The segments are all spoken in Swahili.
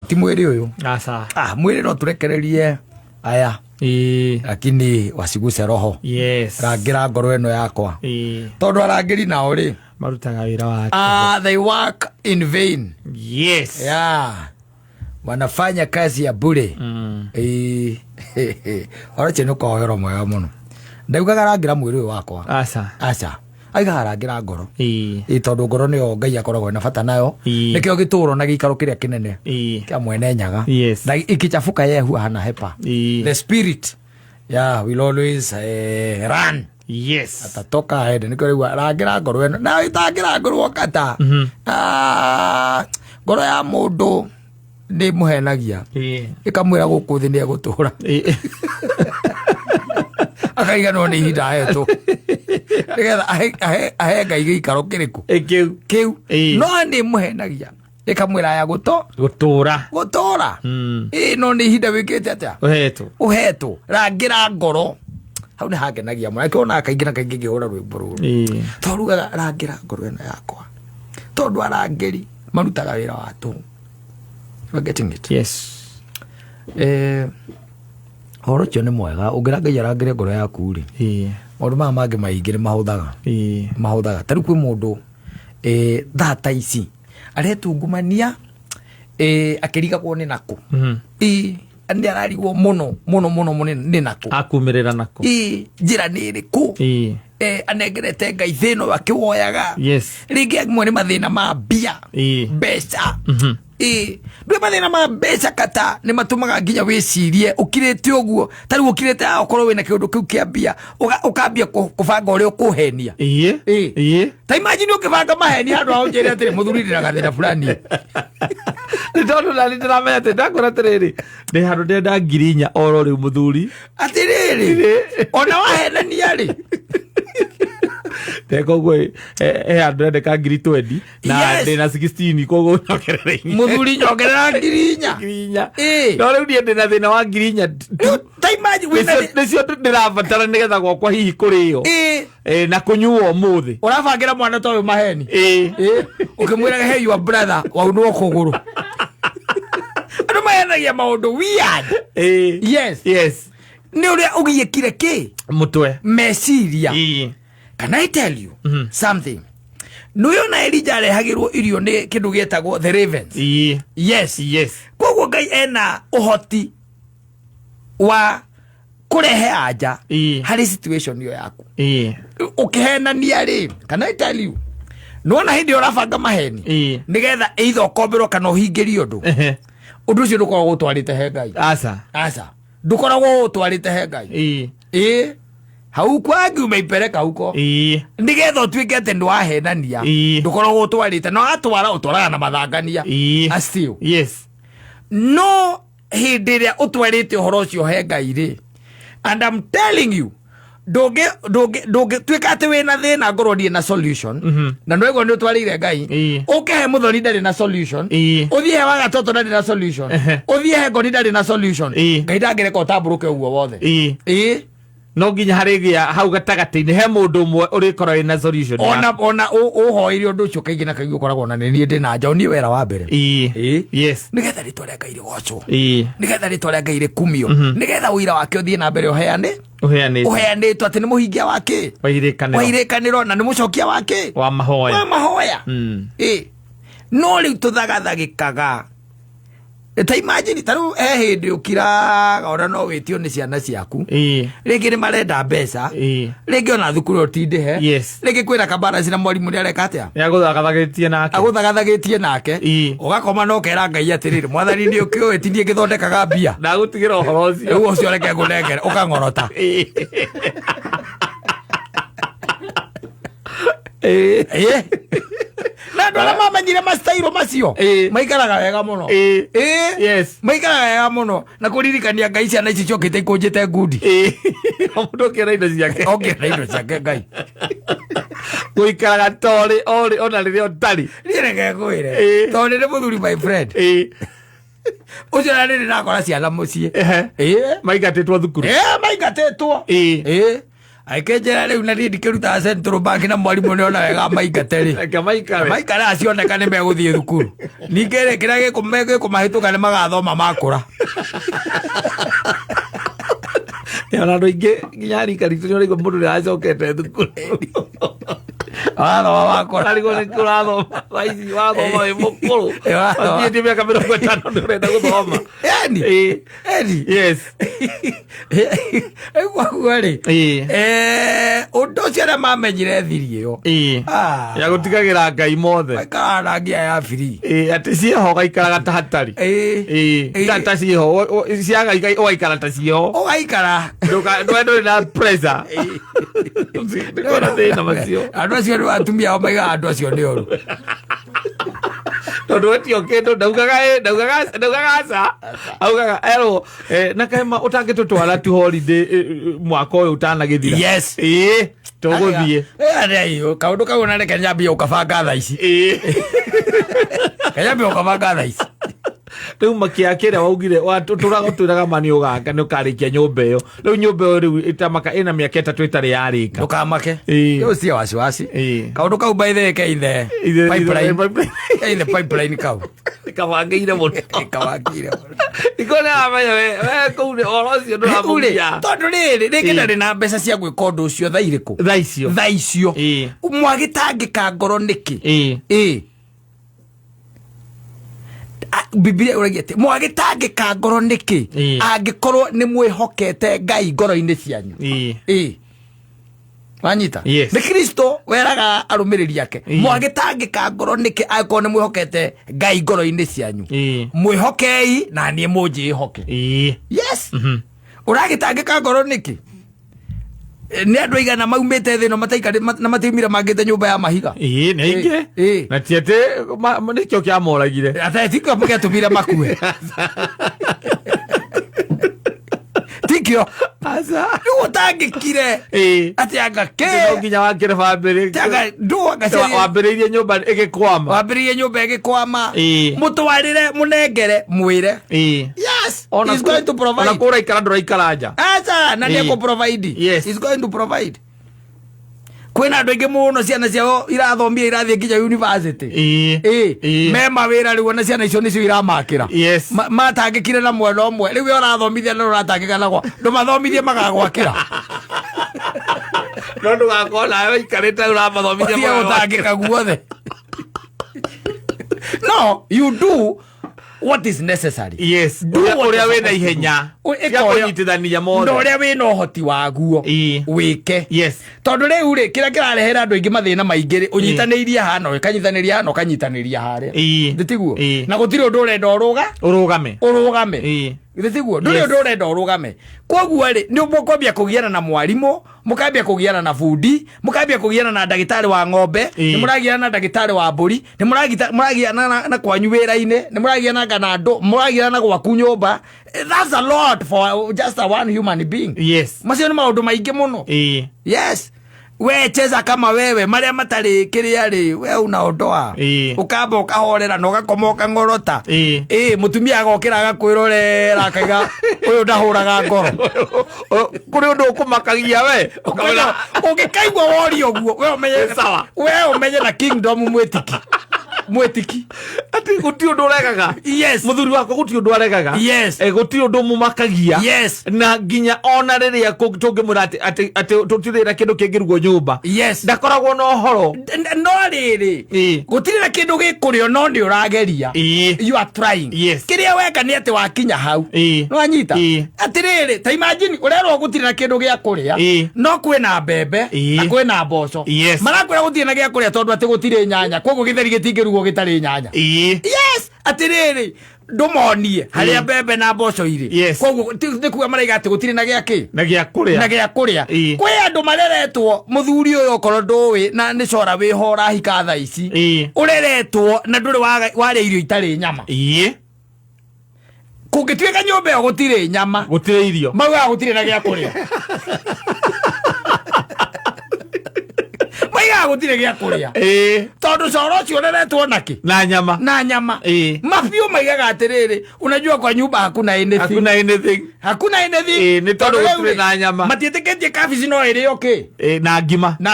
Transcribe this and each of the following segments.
ti mwili uyu asa mwili no turekererie aya lakini wasiguse roho. Yes, rangira ngoro eno yakwa tondu arangiri nao ri marutaga wira wa they work in vain. Yes, wanafanya kazi ya bure. Ora cheno ko hero moyo muno ndaugaga rangira mwiri wakwa asa aiga rangira ngoro tondu ngoro nio Ngai akoragwo na bata nayo nikio gituro na gikaro kiria kinene kia mwene nyaga na ikichafuka yehu hana hepa. The spirit will always run. Yes, atatoka ahead nikio riu rangira ngoro eno na itangira ngoro kata ngoro ya mundu ndi muhenagia ikamwira guku thi ni egutura akaiga no ni hinda hetu nigetha ahe Ngai gikaro kiriku kiu no ni muhenagia ikamwira ya gutura no ni hinda wikite atia uhetu rangira ngoro hau ni hakenagia mwana kiona akaingi na kaingi gihura rwimbo ruru toruga rangira ngoro eno yakwa tondu arangiri marutaga wira wa tu. You're getting it? Yes. Horo cio ni mwega ungiraga yarangire ngoro yaku ri maundu maya mangi maingire mahuthaga tari kwi mundu thata ici aretungumania akirigagwo ni naku ndi ararigwo muno ni naku akumirira naku njira ni iriku anengerete Ngai thino akiwoyaga ringi amwe ni mathina ma mbia mbeca ndwe mathina ma mbeca kata ni matumaga nginya wicirie ukirete uguo tari ukirete akorwo wina kindu kiu kia mbia ukambia kubanga uri ukuhenia ta imagine ukibanga maheni handu aho njere atiri muthuri ndira gathina fulani ni tondu na ndira ate ndakora tiriri ndi handu ndenda ngirinya oro ri muthuri atiriri ona wahenania ri teko gwe handu ndeka ngiri 20 na ndina 16 kogo nyogerera muthuri nyogerera ngirinya no riu ndi na thina wa ngirinya ta imagine nicio ndirabatara nigetha gwakwa hihi kurio na kunyuo muthi urabangira mwana toyo maheni ukimwira hey your brother waunwo kuguru ando mahenagia maundu weird. Yes ni uria ugiyekire ki mutwe meciria. Can I tell you something? Nuyo na Elijah arehagirwo irio ni kindu gietagwo the ravens. Yes koguo Ngai ena uhoti wa kurehe anja hari situation yo yaku ukihenania ri. Can I tell you nuona hindi urabanga maheni nigetha either ukombero kana uhingirio undu ucio ndukoragwo utwarite he Ngai asa ndukoragwo utwarite he Ngai hau kwangu umeipeleka huko nigetha utuike ati ndwahenania ndukoragwo utwarite no atwara utwaraga na mathangania still no hindi ria utwarite uhoro ucio he Ngai ri. And I'm telling you doge tuika ati wina thina ngoro ndie na solution na nwego ni utwarire Ngai ukehe muthoni ndari na solution uthie wa gatoto ndari na solution uthie he ngoni ndari na solution Ngai ndangireka utamburuke uguo wothe no nginya harigia hau gatagati-ini he mundu umwe urikora ina solution ona uhoire undu ucio kaingi na kaingi ukoragwo na ni ndina nja ni wera wa mbere yes nigetha ritwa ria Ngai rigocwo nigetha ritwa ria Ngai rikumio nigetha uira wake uthie na mbere uheanitwo ati ni muhingia wake wairikaniro na ni mucokia wake wa mahoya no riu tuthagathagikaga ta imagine taru hindi ukiraga ora no witio ni ciana ciaku ringi ni marenda mbeca ringi ona thukuru utindihe ringi kwira kabara cina mwarimu ni areka atia aguthagathagitie nake ugakoma no kera Ngai atiriri mwathani ni ukiwe tindie githondekaga mbia ndagutigira uhoro ucio ucio reke ngunengere ukangorota na ndwala mamenyire mastairo macio maikaraga wega muno maikaraga wega muno na kuririkania Ngai ciana ici ciokite ikunjite ngundi mundu kera indo ciake Ngai guikaraga tori ona riria utari reke gwire tori ni muthuri my friend ucio na riri nakora ciana mucii maingatitwo thukuru maingatitwo Aikejera riu na ndikiruta Central Bank na mwarimu ni ona wega maingateri. Maikara acioneka ni meguthie thukuru. Ningere kira gikumege kumahituka ni magathoma makura. Ona ndo inge nyari karitu ni urigo mundu ni acokete thukuru. Wakora arigo ni kurathoma raici wathoma wi mukuru. Athiĩte mĩaka 50 nĩ ũrenda gũthoma. Eni yes egwagwari undu ucio na mamenyire thiri iyo ya gũtigagĩra Ngai mothe aikara ngia ya free atĩ ciĩho gaikaraga ta hatari ta ciĩho ciaga ũgaikara ta ciĩho ũgaikara ndũendũ na pressure ndĩkona thĩna macio andũ acio nĩ atumia ao maigaga andũ acio nĩ oru tondũ etio kĩndũ ndaugaga aca augaga ero na kaima ũtangĩtũtwara tu holiday mwaka ũyũ ũtanagĩthira yes tũgũthiĩ arĩyo kaũndũ kau na reke nyambia ũkabanga thaa ici kanyambia ũkabanga thaa ici rĩu makia kĩrĩa waugire tũragũtwĩraga mani ũganga nĩ ũkarĩkia nyũmba ĩyo rĩu nyũmba ĩyo rĩu ĩtamaka ĩna mĩaka 3 ĩtarĩ yarĩka ndũkamake rĩu cia wasiwasi kaũndũ kau by the keithe pipeline kau kabangĩire mũno ikona amenya we kũu nĩ oro ũcio ndũramũgia tondũ rĩrĩ ndarĩ na mbeca cia gwĩka ũndũ ũcio thaa irĩkũ thaa icio mwagĩtangĩka ngoro nĩkĩ Biblia uragete mwagĩtangĩka ngoro nĩkĩ angĩkorwo nĩ mwĩhokete Ngai ngoro-inĩ cianyu wanyita nĩ Kristo weraga arũmĩrĩri ake mwagĩtangĩka ngoro nĩkĩ angĩkorwo nĩ mwĩhokete Ngai ngoro-inĩ cianyu mwĩhokei na niĩ mũnjĩhoke yes ũragĩtangĩka ngoro nĩkĩ nĩ andũ aigana maumĩte thĩ no mataikare na matiumire mangĩte nyũmba ya mahiga nĩ aingĩ na ti atĩ nĩkĩo kĩamoragire tikĩo gĩatũmire makue tikĩo rĩu ũtangĩkire atĩ anga no nginya wakĩre wambĩrĩirie nyũmba ĩgĩkwama mũtwarĩre mũnengere mwĩre yes he's going to provide ona kũraikara ndũraikara nja aca na nĩ provide he's going to provide kwĩna andũ aingĩ mũno ciana ciao irathomia irathiĩ nginya university me mawĩra rĩu ona ciana icio nĩcio iramakĩra matangĩkire na mwena ũmwe rĩu ũrathomithia na ũratangĩka nagwa ndũmathomithie magagwakĩra no ndũgakorwo nawe ũikarĩte ũramathomithia magagwakĩra guothe no you do what is necessary yes ũrĩa wĩna ihenya cia kũnyitithania mothe ũrĩa wĩna ũhoti waguo wĩke yes tondũ rĩu rĩ kĩrĩa kĩrarehera andũ aingĩ mathĩna maingĩ ũnyitanĩirie hano ũkanyitanĩria hano ũkanyitanĩria harĩa ndĩtiguo na gũtirĩ ũndũ ũrenda ũrũgame ndĩtiguo ndũrĩ ũndũ ũrenda ũrũgame koguo rĩ nĩ mũkwambia kũgiana na mwarimũ mũkambia kũgiana na bundi mũkambia kũgiana na ndagĩtarĩ wa ng'ombe nĩ mũragiana na ndagĩtarĩ wa mbũri nĩ mũragiana na kwanyu wĩra-inĩ nĩ mũragiana na andũ mũragiana na gwaku nyũmba that's a lot for just a one human being yes macio nĩ maũndũ maingĩ mũno yes we cheza kama wewe maria matari kiria ri we unaondoa ukamba ukahorera na ugakoma ukangorota mutumia agokira agakwirorera akaiga uyu ndahuraga ngoro kuri undu ukumakagia we ukamenya ugikaigwa wori oguo we umenye sawa we umenye na kingdom mwetiki ati guti undu uregaga yes muthuri wako guti undu aregaga yes guti undu mumakagia yes na nginya ona riria tungimura ati tutirira kindu kingirugwo nyumba yes ndakoragwo no horo no riri gutirira kindu gikurio no ni urageria you are trying yes kiria weka ni ati wakinya hau no anyita ati riri ta imagine urerwo gutirira kindu gia kuria no kwina mbembe na kwina mboco marakwira gutirira gia kuria tondu ati gutire nyanya koguo githeri gitingirugwo gitari nyanya yes atiriri ndumonie haria mbembe na mboco iri koguo ndikuga maraiga ati gutire na gia kuria kwi andu mareretwo muthuri uyu okoro nduwi na ni cora wi hora hika thaa ici ureretwo na nduri waria irio itari nyama kungituika nyumba yo gutire nyama gutire irio mauga gutire na gia kuria maiga moigaga gutire gia kuria tondu coro cio reretwo naki na nyama mabiũ maigaga atiriri unajua kwa nyumba hakuna anything ni tondu gutire na nyama matietikitie kabici no irio ki na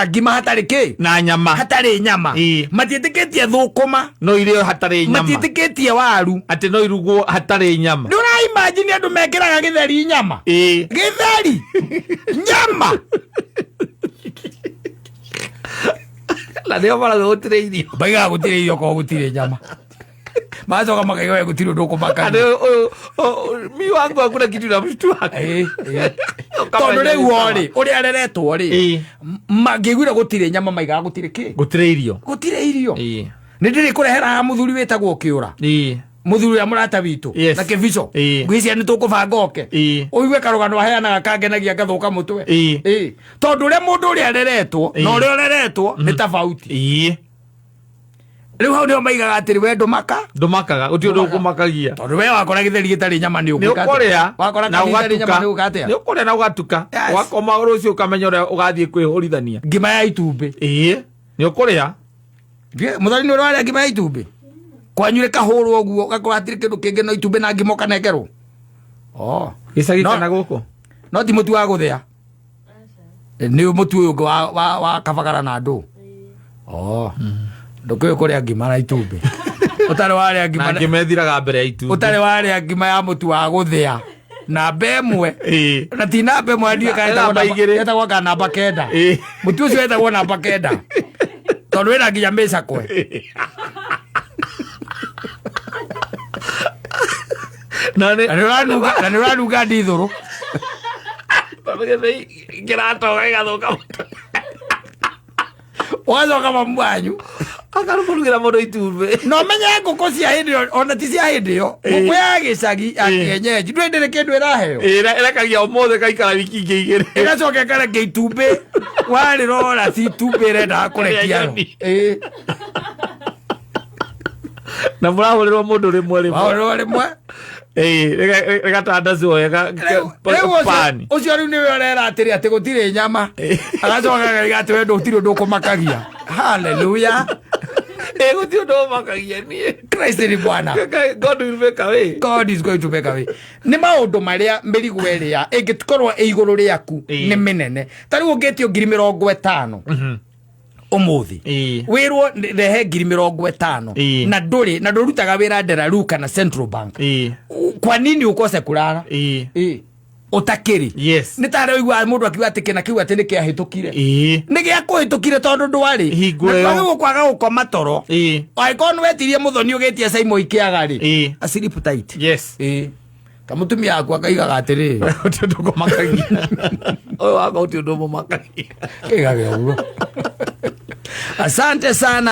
ngima hatari ki na nyama hatari nyama matietikitie thukuma no irio hatari nyama matietikitie waru ati no irugwo hatari nyama ndura imagine andu mekiraga githeri nyama githeri nyama la ndio mara gutire irio baiga gutire irio ko gutire nyama mazo kama kaiga gutire ndoko maka mi wangu hakuna kitu na mshtua tondu riu ori uri areretwo ri magigwira gutire nyama maiga gutire ki gutire irio ni ndiri kurehera muthuri wetagwo kiura muthuri ya murata witu na kivico ngwiciria ni tukubanga oke uigue karugano aheanaga kangenagia ngathuka mutwe tondu ria mundu uri areretwo na uri ureretwo ni tofauti riu hau nio maigaga atiri we ndumakaga uti undu ukumakagia tondu we wakora githeri gitari nyama ni ukuria wakora githeri nyama ni ukatia ni ukuria na ugatuka wakoma rucio ukamenya uria ugathie kwihurithania ngima ya itumbi ni ukuria muthari ni uri ngima ya itumbi kwanyure kahuru oguo gakora atiri kindu kingi no itumbi na ngimo kanegerwo gicagi kana guku no ti mutu wa guthia ni mutu uyu wa kabagara na ndu ndukuyu kuria ngima na itumbi utari waria ngima na ngimethiraga mbere ya itumbi utari waria ngima ya mutu wa guthia na bemwe na ti na bemwe andie kaeta kwa namba kenda mutu ucio etagwo namba kenda tondu wina nginya mbeca kwe na ni ranuga ndithuru kiratoga igathuka wacoka mamu wanyu akarurugira mundu itumbi no menye nguku cia hindi ona ti cia hindi yo nguku ya gicagi ya kienyeji ndui ndiri kindu iraheo irekagia umuthe kaikara wiki ingi igiri igacoka ikarekia itumbi warirora ti itumbi irenda kurekia na murahurirwo mundu rimwe regatandacwo wega pani ucio riu niwe urera atiri ati gutire nyama agacoka gaiga ati we ndutiri undu ukumakagia haleluya gutiri undu umakagia nie Christ ni bwana God will make a way God is going to make a way ni maundu maria mirigu eria ingitukorwo iguru riaku ni minene tari ungitio 50,000 umuthi wirwo rehe 50,000 na ndurutaga wira Deraru kana Central Bank kwa nini ukose kurara utakiri ni tare igwa mundu akiwa ati kina kiwa ati ni kiahitukire ni gia kuhitukire tondu ndwari na kwaga gukoma toro aikon wetirie muthoni ugetie saimo ikiagari asleep tight kamutumia akwa kaigaga atiri uti undu kumakagia oyo wako uti undu mumakagia kigage uguo asante sana.